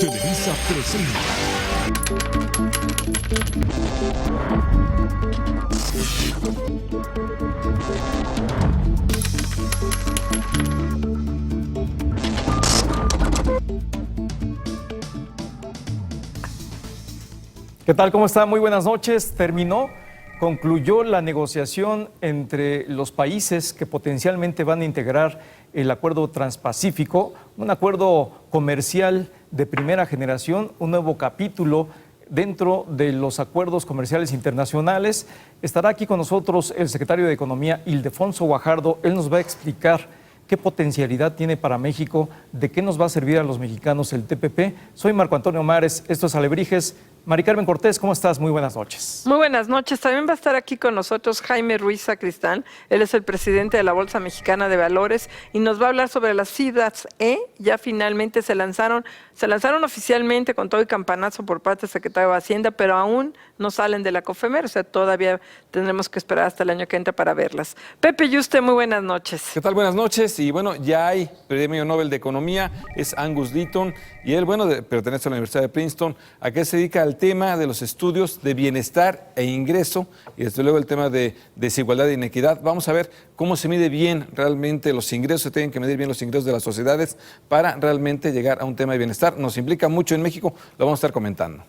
Televisa presenta. ¿Qué tal? ¿Cómo está? Muy buenas noches. Concluyó la negociación entre los países que potencialmente van a integrar el Acuerdo Transpacífico, un acuerdo comercial de primera generación, un nuevo capítulo dentro de los acuerdos comerciales internacionales. Estará aquí con nosotros el secretario de Economía, Ildefonso Guajardo. Él nos va a explicar qué potencialidad tiene para México, de qué nos va a servir a los mexicanos el TPP. Soy Marco Antonio Mares, esto es Alebrijes. Mari Carmen Cortés, ¿cómo estás? Muy buenas noches. Muy buenas noches. También va a estar aquí con nosotros Jaime Ruiz Sacristán. Él es el presidente de la Bolsa Mexicana de Valores y nos va a hablar sobre las FIBRAs E. Ya finalmente se lanzaron oficialmente con todo el campanazo por parte del secretario de Hacienda, pero aún no salen de la COFEMER, o sea, todavía tendremos que esperar hasta el año que entra para verlas. Pepe Yuste, muy buenas noches. ¿Qué tal? Buenas noches. Y bueno, ya hay Premio Nobel de Economía, es Angus Deaton, y él, bueno, pertenece a la Universidad de Princeton. ¿A qué se dedica? Al tema de los estudios de bienestar e ingreso, y desde luego el tema de desigualdad e inequidad. Vamos a ver cómo se mide bien realmente los ingresos, se tienen que medir bien los ingresos de las sociedades para realmente llegar a un tema de bienestar. Nos implica mucho en México, lo vamos a estar comentando.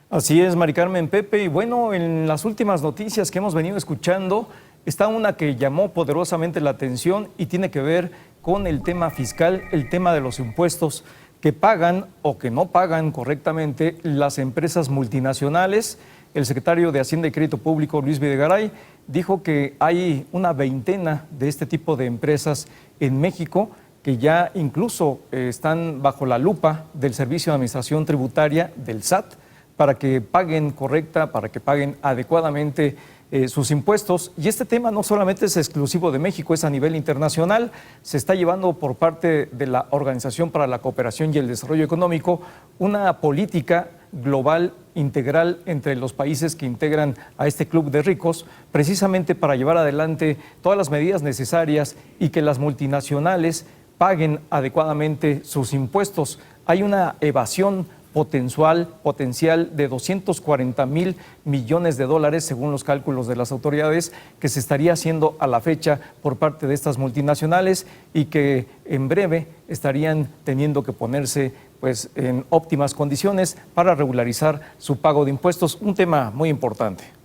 Así es, Mari Carmen, Pepe. Y bueno, en las últimas noticias que hemos venido escuchando, está una que llamó poderosamente la atención y tiene que ver con el tema fiscal, el tema de los impuestos que pagan o que no pagan correctamente las empresas multinacionales. El secretario de Hacienda y Crédito Público, Luis Videgaray, dijo que hay una veintena de este tipo de empresas en México que ya incluso están bajo la lupa del Servicio de Administración Tributaria del SAT para que paguen para que paguen adecuadamente sus impuestos. Y este tema no solamente es exclusivo de México, es a nivel internacional. Se está llevando por parte de la Organización para la Cooperación y el Desarrollo Económico una política global integral entre los países que integran a este club de ricos, precisamente para llevar adelante todas las medidas necesarias y que las multinacionales paguen adecuadamente sus impuestos. Hay una evasión potencial de 240,000 millones de dólares, según los cálculos de las autoridades, que se estaría haciendo a la fecha por parte de estas multinacionales y que en breve estarían teniendo que ponerse pues, en óptimas condiciones para regularizar su pago de impuestos. Un tema muy importante.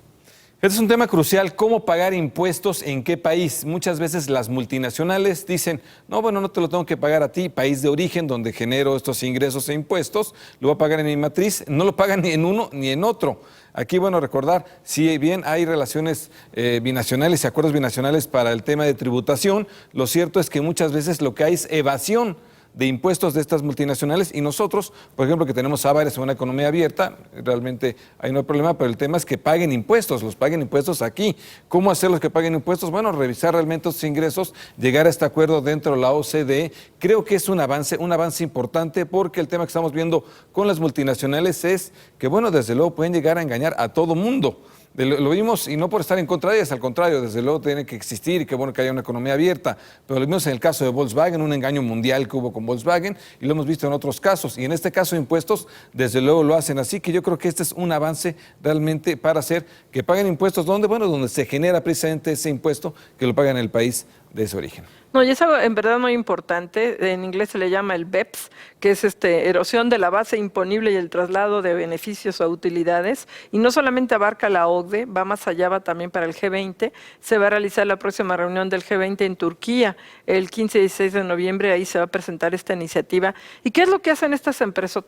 Este es un tema crucial, ¿cómo pagar impuestos en qué país? Muchas veces las multinacionales dicen, no, bueno, no te lo tengo que pagar a ti, país de origen donde genero estos ingresos e impuestos, lo voy a pagar en mi matriz, no lo pagan ni en uno ni en otro. Aquí, bueno, recordar, si bien hay relaciones binacionales y acuerdos binacionales para el tema de tributación, lo cierto es que muchas veces lo que hay es evasión de impuestos de estas multinacionales y nosotros, por ejemplo, que tenemos Ábares en una economía abierta, realmente ahí no hay problema, pero el tema es que paguen impuestos, los paguen impuestos aquí. ¿Cómo hacerlos que paguen impuestos? Bueno, revisar realmente estos ingresos, llegar a este acuerdo dentro de la OCDE. Creo que es un avance importante porque el tema que estamos viendo con las multinacionales es que, bueno, desde luego pueden llegar a engañar a todo mundo. Lo vimos, y no por estar en contra de ellas, al contrario, desde luego tiene que existir y qué bueno que haya una economía abierta, pero lo vimos en el caso de Volkswagen, un engaño mundial que hubo con Volkswagen, y lo hemos visto en otros casos, y en este caso de impuestos, desde luego lo hacen así, que yo creo que este es un avance realmente para hacer que paguen impuestos, ¿dónde? Bueno, donde se genera precisamente ese impuesto, que lo pagan en el país de ese origen. No, y es algo en verdad muy importante, en inglés se le llama el BEPS, que es erosión de la base imponible y el traslado de beneficios o utilidades, y no solamente abarca la OCDE, va más allá, va también para el G20, se va a realizar la próxima reunión del G20 en Turquía, el 15 y 16 de noviembre, ahí se va a presentar esta iniciativa. ¿Y qué es lo que hacen estas empresas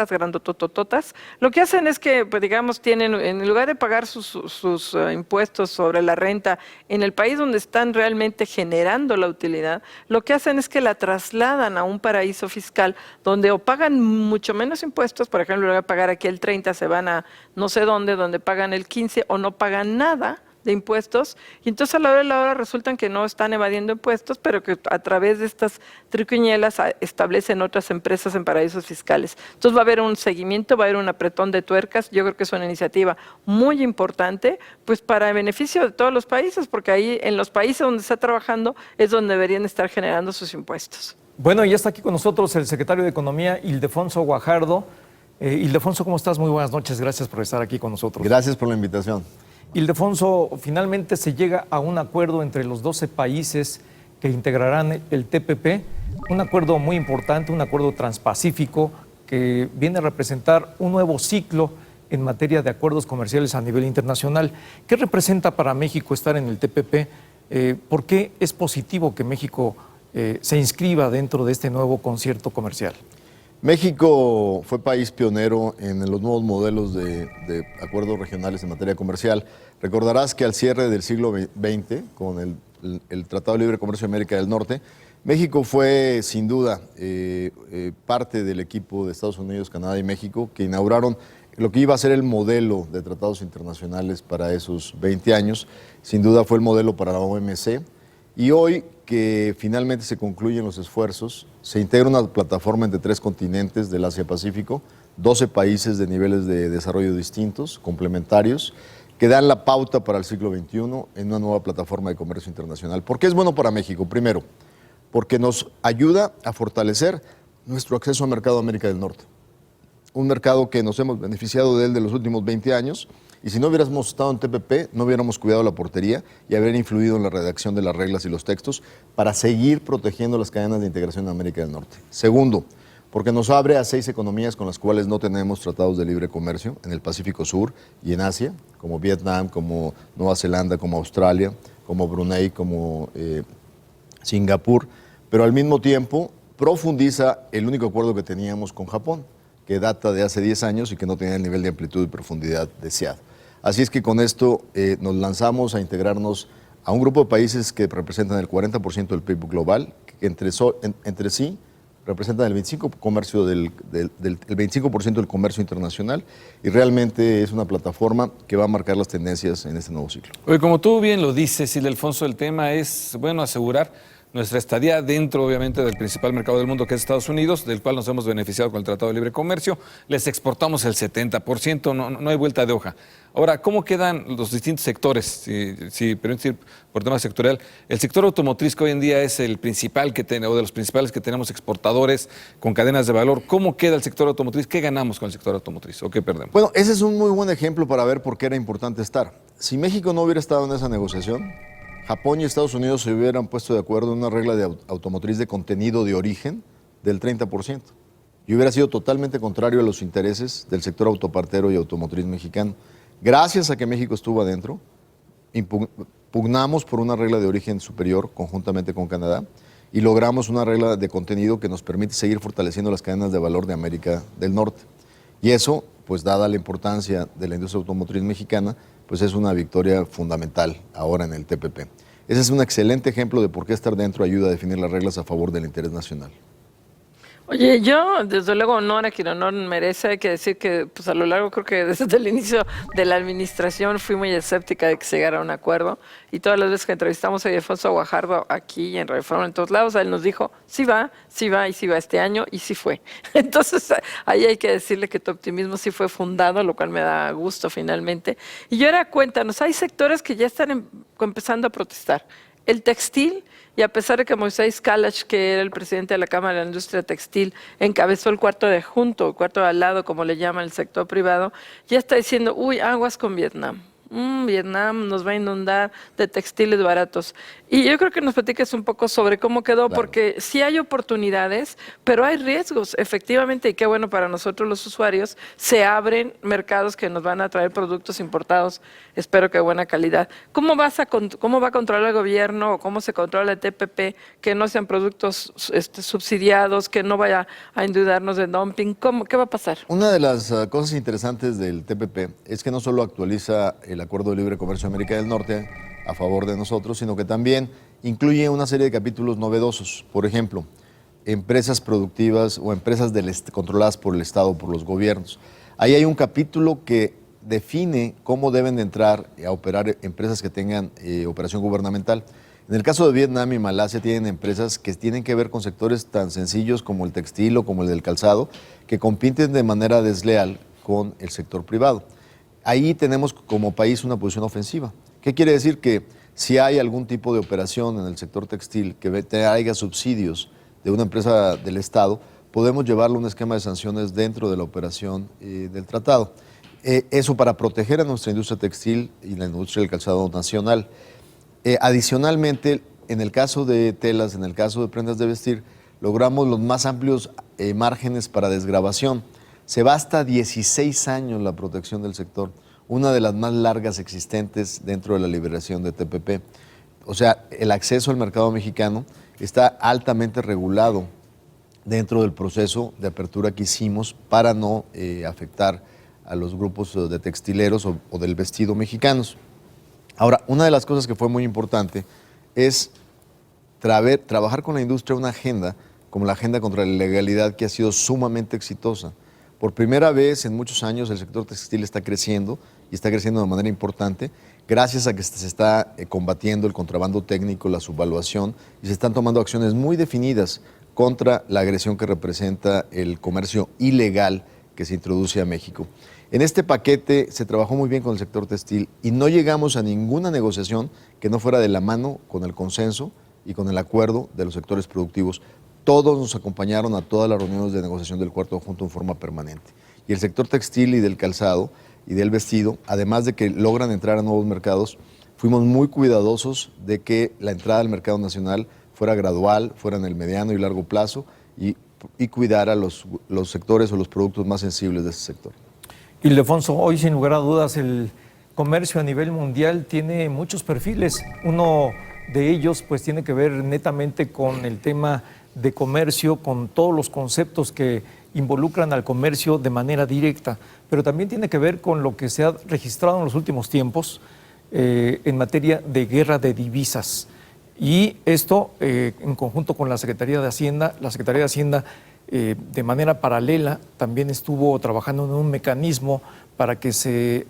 grandototototas? Lo que hacen es que, pues digamos, tienen, en lugar de pagar sus impuestos sobre la renta en el país donde están realmente generando la utilidad, lo que hacen es que la trasladan a un paraíso fiscal donde o pagan mucho menos impuestos, por ejemplo, le voy a pagar aquí el 30, se van a no sé dónde, donde pagan el 15 o no pagan nada de impuestos, y entonces a la hora de la hora resultan que no están evadiendo impuestos, pero que a través de estas triquiñuelas establecen otras empresas en paraísos fiscales. Entonces va a haber un seguimiento, va a haber un apretón de tuercas. Yo creo que es una iniciativa muy importante, pues para el beneficio de todos los países, porque ahí en los países donde está trabajando es donde deberían estar generando sus impuestos. Bueno, ya está aquí con nosotros el secretario de Economía, Ildefonso Guajardo. Ildefonso, ¿cómo estás? Muy buenas noches, gracias por estar aquí con nosotros. Gracias por la invitación. Ildefonso, finalmente se llega a un acuerdo entre los 12 países que integrarán el TPP, un acuerdo muy importante, un acuerdo transpacífico que viene a representar un nuevo ciclo en materia de acuerdos comerciales a nivel internacional. ¿Qué representa para México estar en el TPP? ¿Por qué es positivo que México se inscriba dentro de este nuevo concierto comercial? México fue país pionero en los nuevos modelos de acuerdos regionales en materia comercial. Recordarás que al cierre del siglo XX, con el Tratado de Libre Comercio de América del Norte, México fue sin duda parte del equipo de Estados Unidos, Canadá y México que inauguraron lo que iba a ser el modelo de tratados internacionales para esos 20 años. Sin duda fue el modelo para la OMC. Y hoy que finalmente se concluyen los esfuerzos, se integra una plataforma entre 3 continentes del Asia-Pacífico, 12 países de niveles de desarrollo distintos, complementarios, que dan la pauta para el siglo XXI en una nueva plataforma de comercio internacional. ¿Por qué es bueno para México? Primero, porque nos ayuda a fortalecer nuestro acceso al mercado de América del Norte. Un mercado que nos hemos beneficiado de él de los últimos 20 años, y si no hubiéramos estado en TPP, no hubiéramos cuidado la portería y haber influido en la redacción de las reglas y los textos para seguir protegiendo las cadenas de integración en América del Norte. Segundo, porque nos abre a 6 economías con las cuales no tenemos tratados de libre comercio, en el Pacífico Sur y en Asia, como Vietnam, como Nueva Zelanda, como Australia, como Brunei, como Singapur, pero al mismo tiempo profundiza el único acuerdo que teníamos con Japón, que data de hace 10 años y que no tenía el nivel de amplitud y profundidad deseado. Así es que con esto nos lanzamos a integrarnos a un grupo de países que representan el 40% del PIB global, que entre sí representan el 25% del comercio internacional, y realmente es una plataforma que va a marcar las tendencias en este nuevo ciclo. Oye, como tú bien lo dices, Ildefonso, el tema es, bueno, asegurar nuestra estadía dentro, obviamente, del principal mercado del mundo, que es Estados Unidos, del cual nos hemos beneficiado con el Tratado de Libre Comercio. Les exportamos el 70%, no hay vuelta de hoja. Ahora, ¿cómo quedan los distintos sectores? Si permite decir por tema sectorial, el sector automotriz, que hoy en día es el principal o de los principales que tenemos exportadores con cadenas de valor, ¿cómo queda el sector automotriz? ¿Qué ganamos con el sector automotriz o qué perdemos? Bueno, ese es un muy buen ejemplo para ver por qué era importante estar. Si México no hubiera estado en esa negociación, Japón y Estados Unidos se hubieran puesto de acuerdo en una regla de automotriz de contenido de origen del 30%. Y hubiera sido totalmente contrario a los intereses del sector autopartero y automotriz mexicano. Gracias a que México estuvo adentro, pugnamos por una regla de origen superior conjuntamente con Canadá y logramos una regla de contenido que nos permite seguir fortaleciendo las cadenas de valor de América del Norte. Y eso, pues dada la importancia de la industria automotriz mexicana, pues es una victoria fundamental ahora en el TPP. Ese es un excelente ejemplo de por qué estar dentro ayuda a definir las reglas a favor del interés nacional. Oye, yo desde luego honor a quien honor merece. Hay que decir que pues a lo largo, creo que desde el inicio de la administración fui muy escéptica de que se llegara a un acuerdo, y todas las veces que entrevistamos a Ildefonso Guajardo aquí en Reforma, en todos lados, él nos dijo sí va y sí va este año, y sí fue. Entonces ahí hay que decirle que tu optimismo sí fue fundado, lo cual me da gusto finalmente. Y ahora cuéntanos, hay sectores que ya están empezando a protestar. El textil, y a pesar de que Moisés Kalach, que era el presidente de la Cámara de la Industria Textil, encabezó el cuarto de junto, el cuarto de al lado, como le llama el sector privado, ya está diciendo, uy, aguas con Vietnam. Vietnam nos va a inundar de textiles baratos. Y yo creo que nos platiques un poco sobre cómo quedó, Claro. porque sí hay oportunidades, pero hay riesgos, efectivamente, y qué bueno para nosotros los usuarios, se abren mercados que nos van a traer productos importados, espero que de buena calidad. ¿Cómo va a controlar el gobierno, o cómo se controla el TPP, que no sean productos subsidiados, que no vaya a endeudarnos de dumping? ¿Qué va a pasar? Una de las cosas interesantes del TPP es que no solo actualiza el Acuerdo de Libre Comercio de América del Norte a favor de nosotros, sino que también incluye una serie de capítulos novedosos. Por ejemplo, empresas productivas o empresas controladas por el Estado, por los gobiernos. Ahí hay un capítulo que define cómo deben de entrar a operar empresas que tengan operación gubernamental. En el caso de Vietnam y Malasia tienen empresas que tienen que ver con sectores tan sencillos como el textil o como el del calzado, que compiten de manera desleal con el sector privado. Ahí tenemos como país una posición ofensiva. ¿Qué quiere decir? Que si hay algún tipo de operación en el sector textil que traiga subsidios de una empresa del Estado, podemos llevarlo a un esquema de sanciones dentro de la operación del tratado. Eso para proteger a nuestra industria textil y la industria del calzado nacional. Adicionalmente, en el caso de telas, en el caso de prendas de vestir, logramos los más amplios márgenes para desgravación. Se va hasta 16 años la protección del sector, una de las más largas existentes dentro de la liberación de TPP. O sea, el acceso al mercado mexicano está altamente regulado dentro del proceso de apertura que hicimos para no afectar a los grupos de textileros o del vestido mexicanos. Ahora, una de las cosas que fue muy importante es trabajar con la industria una agenda como la agenda contra la ilegalidad, que ha sido sumamente exitosa. Por primera vez en muchos años el sector textil está creciendo y está creciendo de manera importante gracias a que se está combatiendo el contrabando técnico, la subvaluación, y se están tomando acciones muy definidas contra la agresión que representa el comercio ilegal que se introduce a México. En este paquete se trabajó muy bien con el sector textil y no llegamos a ninguna negociación que no fuera de la mano con el consenso y con el acuerdo de los sectores productivos. Todos nos acompañaron a todas las reuniones de negociación del Cuarto Conjunto en forma permanente. Y el sector textil y del calzado y del vestido, además de que logran entrar a nuevos mercados, fuimos muy cuidadosos de que la entrada al mercado nacional fuera gradual, fuera en el mediano y largo plazo y cuidar a los sectores o los productos más sensibles de ese sector. Ildefonso, hoy sin lugar a dudas el comercio a nivel mundial tiene muchos perfiles. Uno de ellos pues tiene que ver netamente con el tema de comercio, con todos los conceptos que involucran al comercio de manera directa, pero también tiene que ver con lo que se ha registrado en los últimos tiempos en materia de guerra de divisas. Y esto en conjunto con la Secretaría de Hacienda, de manera paralela también estuvo trabajando en un mecanismo para que se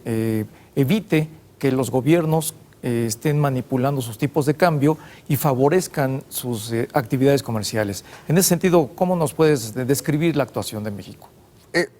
evite que los gobiernos estén manipulando sus tipos de cambio y favorezcan sus actividades comerciales. En ese sentido, ¿cómo nos puedes describir la actuación de México?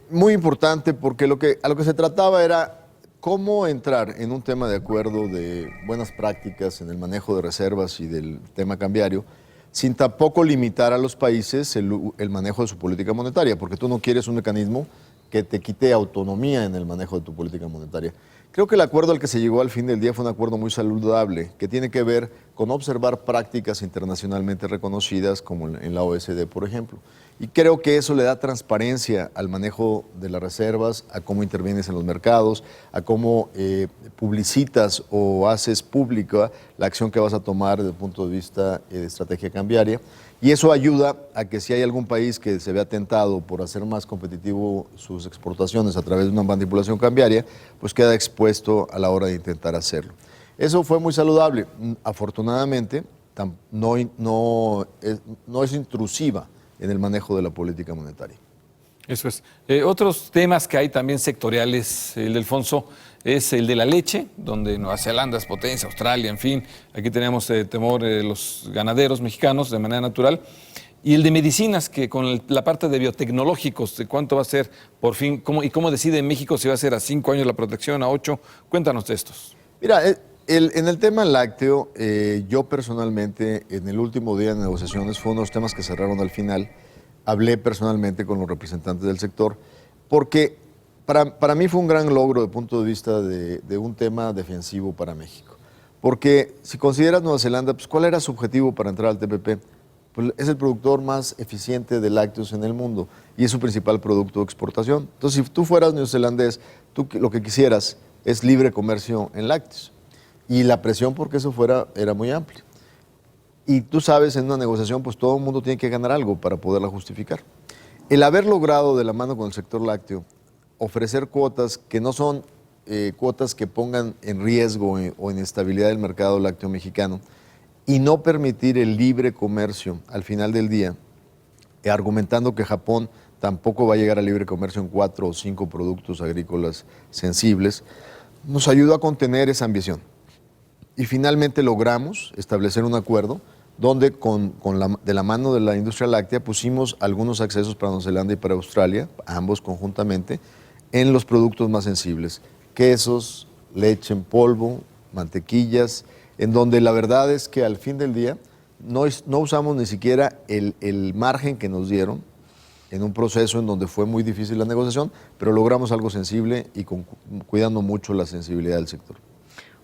Muy importante, porque a lo que se trataba era cómo entrar en un tema de acuerdo de buenas prácticas en el manejo de reservas y del tema cambiario, sin tampoco limitar a los países el manejo de su política monetaria, porque tú no quieres un mecanismo que te quite autonomía en el manejo de tu política monetaria. Creo que el acuerdo al que se llegó al fin del día fue un acuerdo muy saludable, que tiene que ver con observar prácticas internacionalmente reconocidas, como en la OECD, por ejemplo. Y creo que eso le da transparencia al manejo de las reservas, a cómo intervienes en los mercados, a cómo publicitas o haces pública la acción que vas a tomar desde el punto de vista de estrategia cambiaria. Y eso ayuda a que si hay algún país que se vea tentado por hacer más competitivo sus exportaciones a través de una manipulación cambiaria, pues queda expuesto a la hora de intentar hacerlo. Eso fue muy saludable. Afortunadamente, no es intrusiva en el manejo de la política monetaria. Eso es. Otros temas que hay también sectoriales, Ildefonso, es el de la leche, donde Nueva Zelanda es potencia, Australia, en fin. Aquí tenemos temor los ganaderos mexicanos de manera natural. Y el de medicinas, que con la parte de biotecnológicos, de cuánto va a ser por fin, cómo decide México si va a ser a 5 años la protección, a 8. Cuéntanos de estos. Mira, en el tema lácteo, yo personalmente, en el último día de negociaciones, fue uno de los temas que cerraron al final. Hablé personalmente con los representantes del sector, porque para mí fue un gran logro desde el punto de vista de un tema defensivo para México. Porque si consideras Nueva Zelanda, pues ¿cuál era su objetivo para entrar al TPP? Pues es el productor más eficiente de lácteos en el mundo y es su principal producto de exportación. Entonces, si tú fueras neozelandés, tú lo que quisieras es libre comercio en lácteos. Y la presión porque eso fuera era muy amplia. Y tú sabes, en una negociación, pues todo el mundo tiene que ganar algo para poderla justificar. El haber logrado de la mano con el sector lácteo ofrecer cuotas que no son cuotas que pongan en riesgo o en estabilidad del mercado lácteo mexicano y no permitir el libre comercio al final del día, argumentando que Japón tampoco va a llegar a libre comercio en 4 o 5 productos agrícolas sensibles, nos ayudó a contener esa ambición. Y finalmente logramos establecer un acuerdo donde de la mano de la industria láctea pusimos algunos accesos para Nueva Zelanda y para Australia, ambos conjuntamente, en los productos más sensibles, quesos, leche en polvo, mantequillas, en donde la verdad es que al fin del día no usamos ni siquiera el margen que nos dieron en un proceso en donde fue muy difícil la negociación, pero logramos algo sensible y cuidando mucho la sensibilidad del sector.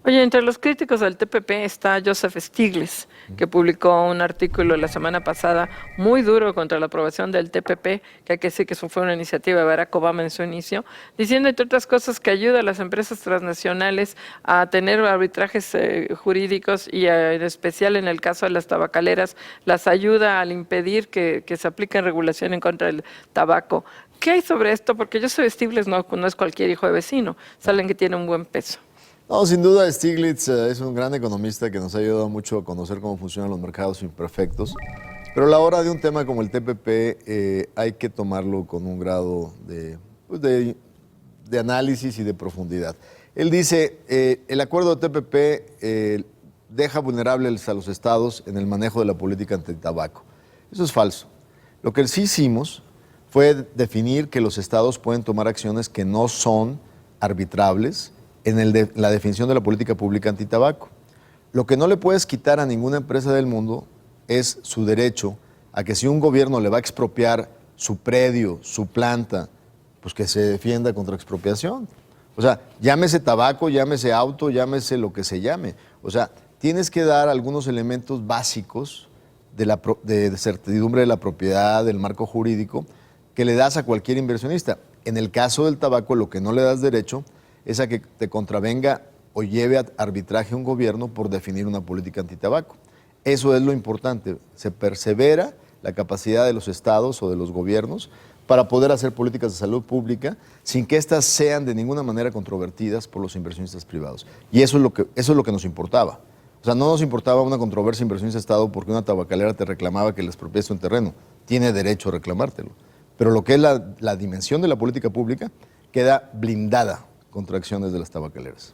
Oye, entre los críticos del TPP está Joseph Stiglitz, que publicó un artículo la semana pasada muy duro contra la aprobación del TPP, que hay que decir que eso fue una iniciativa de Barack Obama en su inicio, diciendo, entre otras cosas, que ayuda a las empresas transnacionales a tener arbitrajes jurídicos y en especial en el caso de las tabacaleras, las ayuda al impedir que se apliquen regulación en contra del tabaco. ¿Qué hay sobre esto? Porque Joseph Stiglitz no es cualquier hijo de vecino, saben que tiene un buen peso. No, sin duda Stiglitz es un gran economista que nos ha ayudado mucho a conocer cómo funcionan los mercados imperfectos, pero a la hora de un tema como el TPP hay que tomarlo con un grado de análisis y de profundidad. Él dice, el acuerdo de TPP deja vulnerables a los estados en el manejo de la política antitabaco. Eso es falso. Lo que sí hicimos fue definir que los estados pueden tomar acciones que no son arbitrables en la definición de la política pública antitabaco. Lo que no le puedes quitar a ninguna empresa del mundo es su derecho a que si un gobierno le va a expropiar su predio, su planta, pues que se defienda contra expropiación. O sea, llámese tabaco, llámese auto, llámese lo que se llame. O sea, tienes que dar algunos elementos básicos de certidumbre de la propiedad, del marco jurídico, que le das a cualquier inversionista. En el caso del tabaco, lo que no le das derecho es a que te contravenga o lleve a arbitraje un gobierno por definir una política antitabaco. Eso es lo importante. Se persevera la capacidad de los estados o de los gobiernos para poder hacer políticas de salud pública sin que éstas sean de ninguna manera controvertidas por los inversionistas privados. Y eso es lo que nos importaba. O sea, no nos importaba una controversia inversionista-estado porque una tabacalera te reclamaba que le expropiaste un terreno. Tiene derecho a reclamártelo. Pero lo que es la dimensión de la política pública queda blindada contra acciones de las tabacaleras.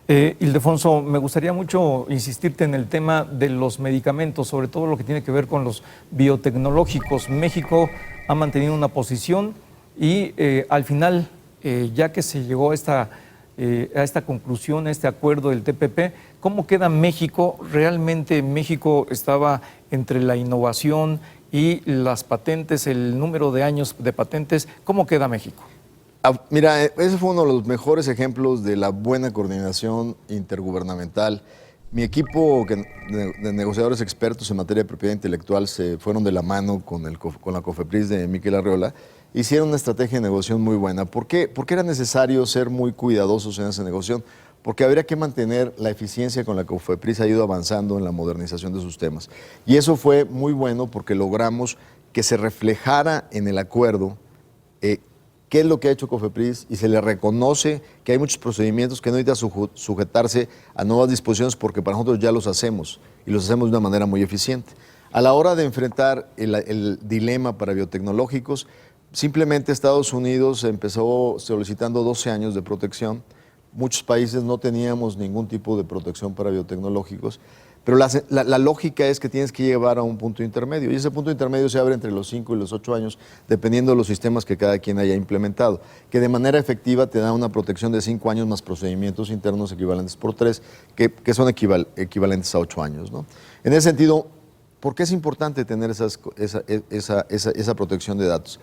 Ildefonso, me gustaría mucho insistirte en el tema de los medicamentos, sobre todo lo que tiene que ver con los biotecnológicos. México ha mantenido una posición y al final, ya que se llegó a esta conclusión, a este acuerdo del TPP, ¿cómo queda México? ¿Realmente México estaba entre la innovación y las patentes, el número de años de patentes? ¿Cómo queda México? Mira, ese fue uno de los mejores ejemplos de la buena coordinación intergubernamental. Mi equipo de negociadores expertos en materia de propiedad intelectual se fueron de la mano con la COFEPRIS de Miquel Arriola. Hicieron una estrategia de negociación muy buena. ¿Por qué? Porque era necesario ser muy cuidadosos en esa negociación. Porque habría que mantener la eficiencia con la que COFEPRIS ha ido avanzando en la modernización de sus temas. Y eso fue muy bueno porque logramos que se reflejara en el acuerdo qué es lo que ha hecho COFEPRIS y se le reconoce que hay muchos procedimientos que no necesitan sujetarse a nuevas disposiciones porque para nosotros ya los hacemos y los hacemos de una manera muy eficiente. A la hora de enfrentar el dilema para biotecnológicos, simplemente Estados Unidos empezó solicitando 12 años de protección. Muchos países no teníamos ningún tipo de protección para biotecnológicos, pero la lógica es que tienes que llevar a un punto intermedio y ese punto intermedio se abre entre los 5 y los 8 años dependiendo de los sistemas que cada quien haya implementado, que de manera efectiva te da una protección de 5 años más procedimientos internos equivalentes por 3, que son equivalentes a 8 años, ¿no? En ese sentido, ¿por qué es importante tener esa protección de datos?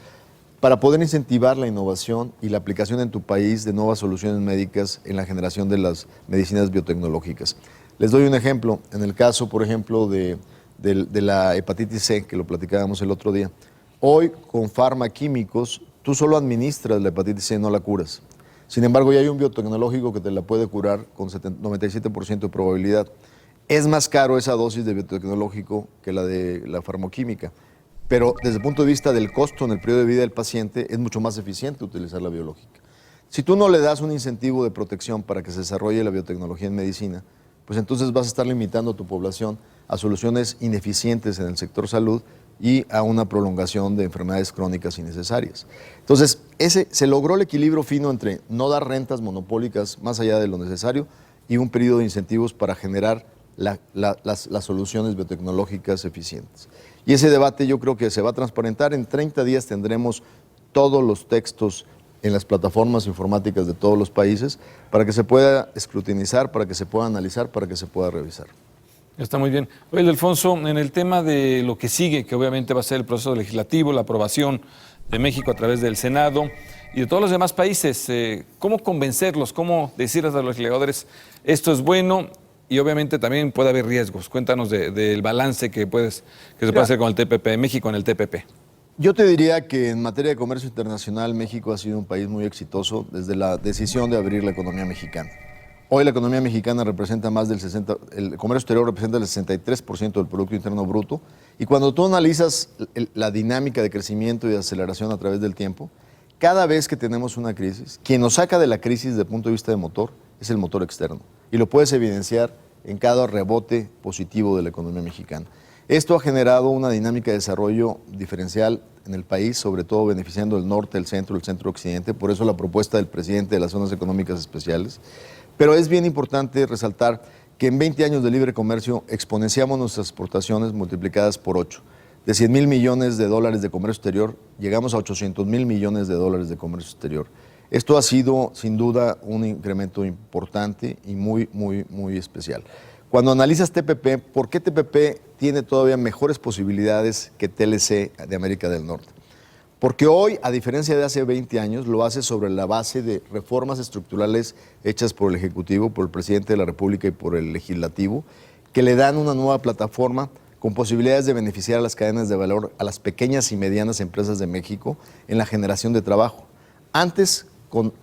Para poder incentivar la innovación y la aplicación en tu país de nuevas soluciones médicas en la generación de las medicinas biotecnológicas. Les doy un ejemplo. En el caso, por ejemplo, de la hepatitis C, que lo platicábamos el otro día. Hoy, con farmaquímicos, tú solo administras la hepatitis C, no la curas. Sin embargo, ya hay un biotecnológico que te la puede curar con 97% de probabilidad. Es más caro esa dosis de biotecnológico que la de la farmacoquímica. Pero desde el punto de vista del costo en el periodo de vida del paciente, es mucho más eficiente utilizar la biológica. Si tú no le das un incentivo de protección para que se desarrolle la biotecnología en medicina, pues entonces vas a estar limitando a tu población a soluciones ineficientes en el sector salud y a una prolongación de enfermedades crónicas innecesarias. Entonces, se logró el equilibrio fino entre no dar rentas monopólicas más allá de lo necesario y un periodo de incentivos para generar las soluciones biotecnológicas eficientes. Y ese debate yo creo que se va a transparentar. En 30 días tendremos todos los textos en las plataformas informáticas de todos los países para que se pueda escrutinizar, para que se pueda analizar, para que se pueda revisar. Está muy bien. Oye, Alfonso, en el tema de lo que sigue, que obviamente va a ser el proceso legislativo, la aprobación de México a través del Senado y de todos los demás países, ¿cómo convencerlos? ¿Cómo decirles a los legisladores esto es bueno? Y obviamente también puede haber riesgos. Cuéntanos del balance que se puede hacer con el TPP, México en el TPP. Yo te diría que en materia de comercio internacional, México ha sido un país muy exitoso desde la decisión de abrir la economía mexicana. Hoy la economía mexicana representa más del 60%, el comercio exterior representa el 63% del Producto Interno Bruto. Y cuando tú analizas la dinámica de crecimiento y de aceleración a través del tiempo, cada vez que tenemos una crisis, quien nos saca de la crisis desde el punto de vista de motor es el motor externo. Y lo puedes evidenciar en cada rebote positivo de la economía mexicana. Esto ha generado una dinámica de desarrollo diferencial en el país, sobre todo beneficiando el norte, el centro occidente. Por eso la propuesta del presidente de las zonas económicas especiales. Pero es bien importante resaltar que en 20 años de libre comercio exponenciamos nuestras exportaciones multiplicadas por 8. De 100,000 millones de dólares de comercio exterior, llegamos a 800,000 millones de dólares de comercio exterior. Esto ha sido, sin duda, un incremento importante y muy, muy, muy especial. Cuando analizas TPP, ¿por qué TPP tiene todavía mejores posibilidades que TLC de América del Norte? Porque hoy, a diferencia de hace 20 años, lo hace sobre la base de reformas estructurales hechas por el Ejecutivo, por el Presidente de la República y por el Legislativo, que le dan una nueva plataforma con posibilidades de beneficiar a las cadenas de valor, a las pequeñas y medianas empresas de México en la generación de trabajo. Antes, con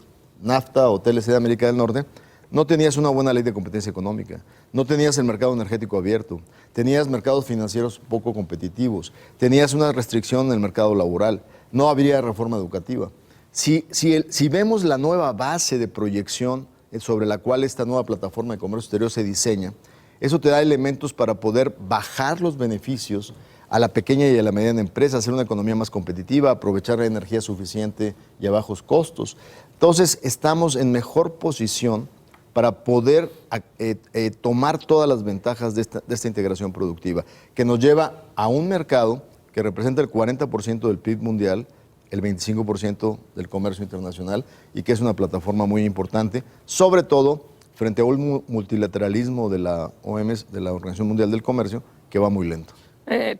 NAFTA o TLC de América del Norte, no tenías una buena ley de competencia económica, no tenías el mercado energético abierto, tenías mercados financieros poco competitivos, tenías una restricción en el mercado laboral, no habría reforma educativa. Si vemos la nueva base de proyección sobre la cual esta nueva plataforma de comercio exterior se diseña, eso te da elementos para poder bajar los beneficios a la pequeña y a la mediana empresa, hacer una economía más competitiva, aprovechar la energía suficiente y a bajos costos. Entonces, estamos en mejor posición para poder tomar todas las ventajas de esta integración productiva, que nos lleva a un mercado que representa el 40% del PIB mundial, el 25% del comercio internacional, y que es una plataforma muy importante, sobre todo frente a un multilateralismo de la OMS, de la Organización Mundial del Comercio, que va muy lento.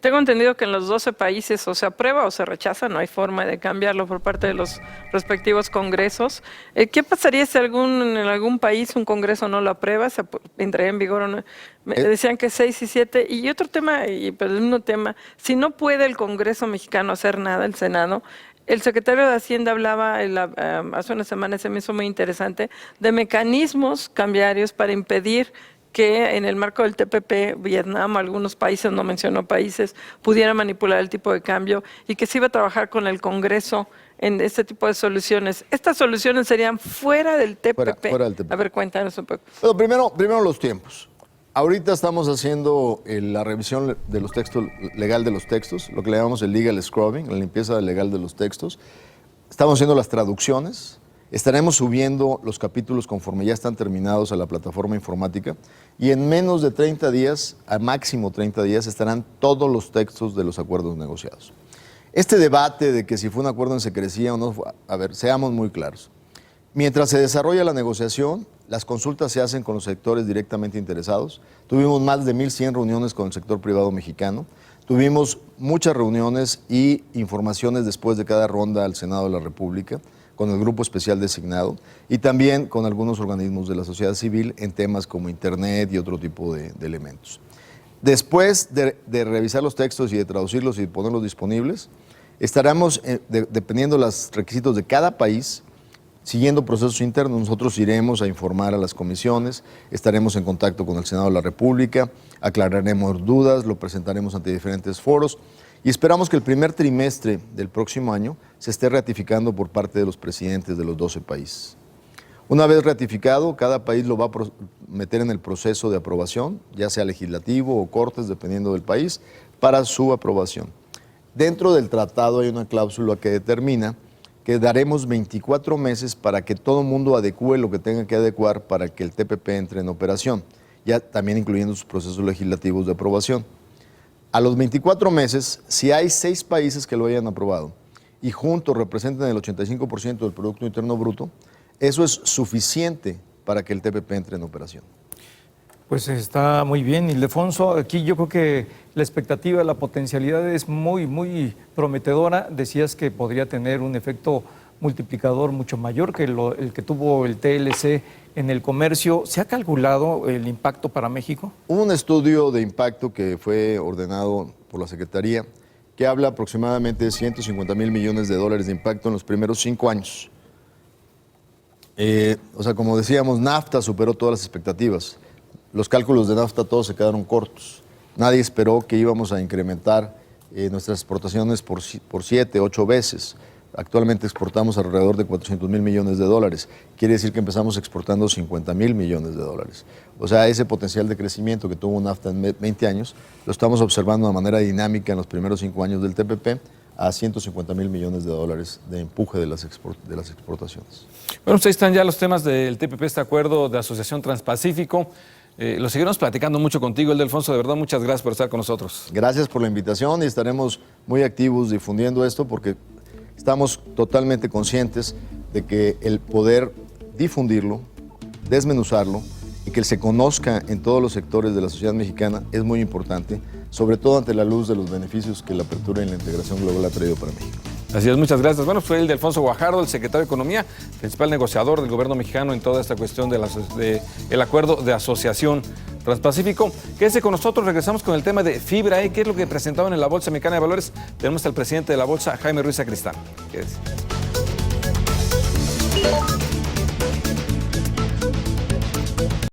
Tengo entendido que en los 12 países o se aprueba o se rechaza, no hay forma de cambiarlo por parte de los respectivos congresos. ¿Qué pasaría si en algún país un congreso no lo aprueba? ¿Se entraría en vigor o no? Me decían que 6 y 7. Y otro tema, pero el mismo tema, si no puede el Congreso mexicano hacer nada, el Senado, el secretario de Hacienda hablaba hace unas semanas, se me hizo muy interesante, de mecanismos cambiarios para impedir que en el marco del TPP, Vietnam, algunos países, no mencionó países, pudieran manipular el tipo de cambio y que se iba a trabajar con el Congreso en este tipo de soluciones. ¿Estas soluciones serían fuera del TPP? Fuera del TPP. A ver, cuéntanos un poco. Bueno, primero los tiempos. Ahorita estamos haciendo la revisión de los textos, legal de los textos, lo que le llamamos el legal scrubbing, la limpieza legal de los textos. Estamos haciendo las traducciones. Estaremos subiendo los capítulos conforme ya están terminados a la plataforma informática y en menos de 30 días, a máximo 30 días, estarán todos los textos de los acuerdos negociados. Este debate de que si fue un acuerdo en secrecía o no, a ver, seamos muy claros. Mientras se desarrolla la negociación, las consultas se hacen con los sectores directamente interesados. Tuvimos más de 1,100 reuniones con el sector privado mexicano. Tuvimos muchas reuniones y informaciones después de cada ronda al Senado de la República, con el grupo especial designado y también con algunos organismos de la sociedad civil en temas como Internet y otro tipo de elementos. Después de revisar los textos y de traducirlos y de ponerlos disponibles, estaremos, dependiendo de los requisitos de cada país, siguiendo procesos internos. Nosotros iremos a informar a las comisiones, estaremos en contacto con el Senado de la República, aclararemos dudas, lo presentaremos ante diferentes foros y esperamos que el primer trimestre del próximo año se esté ratificando por parte de los presidentes de los 12 países. Una vez ratificado, cada país lo va a meter en el proceso de aprobación, ya sea legislativo o cortes, dependiendo del país, para su aprobación. Dentro del tratado hay una cláusula que determina que daremos 24 meses para que todo el mundo adecue lo que tenga que adecuar para que el TPP entre en operación, ya también incluyendo sus procesos legislativos de aprobación. A los 24 meses, si hay 6 países que lo hayan aprobado y juntos representan el 85% del Producto Interno Bruto, eso es suficiente para que el TPP entre en operación. Pues está muy bien, Ildefonso. Aquí yo creo que la expectativa, la potencialidad es muy, muy prometedora. Decías que podría tener un efecto multiplicador mucho mayor que el que tuvo el TLC en el comercio. ¿Se ha calculado el impacto para México? Hubo un estudio de impacto que fue ordenado por la Secretaría que habla aproximadamente de 150,000 millones de dólares de impacto en los primeros 5 años. O sea, como decíamos, NAFTA superó todas las expectativas. Los cálculos de NAFTA todos se quedaron cortos. Nadie esperó que íbamos a incrementar nuestras exportaciones por 7, 8 veces. Actualmente exportamos alrededor de 400,000 millones de dólares. Quiere decir que empezamos exportando 50,000 millones de dólares. O sea, ese potencial de crecimiento que tuvo NAFTA en 20 años, lo estamos observando de manera dinámica en los primeros 5 años del TPP a 150,000 millones de dólares de empuje de las exportaciones. Bueno, pues ahí están ya los temas del TPP, este acuerdo de asociación Transpacífico. Lo seguiremos platicando mucho contigo, Ildefonso. De verdad, muchas gracias por estar con nosotros. Gracias por la invitación y estaremos muy activos difundiendo esto porque estamos totalmente conscientes de que el poder difundirlo, desmenuzarlo y que se conozca en todos los sectores de la sociedad mexicana es muy importante, sobre todo ante la luz de los beneficios que la apertura y la integración global ha traído para México. Así es, muchas gracias. Bueno, fue Ildefonso Guajardo, el secretario de Economía, principal negociador del gobierno mexicano en toda esta cuestión del acuerdo de asociación Transpacífico. Quédese con nosotros, regresamos con el tema de fibra E, que es lo que presentaban en la Bolsa Mexicana de Valores. Tenemos al presidente de la Bolsa, Jaime Ruiz Sacristán. Quédese.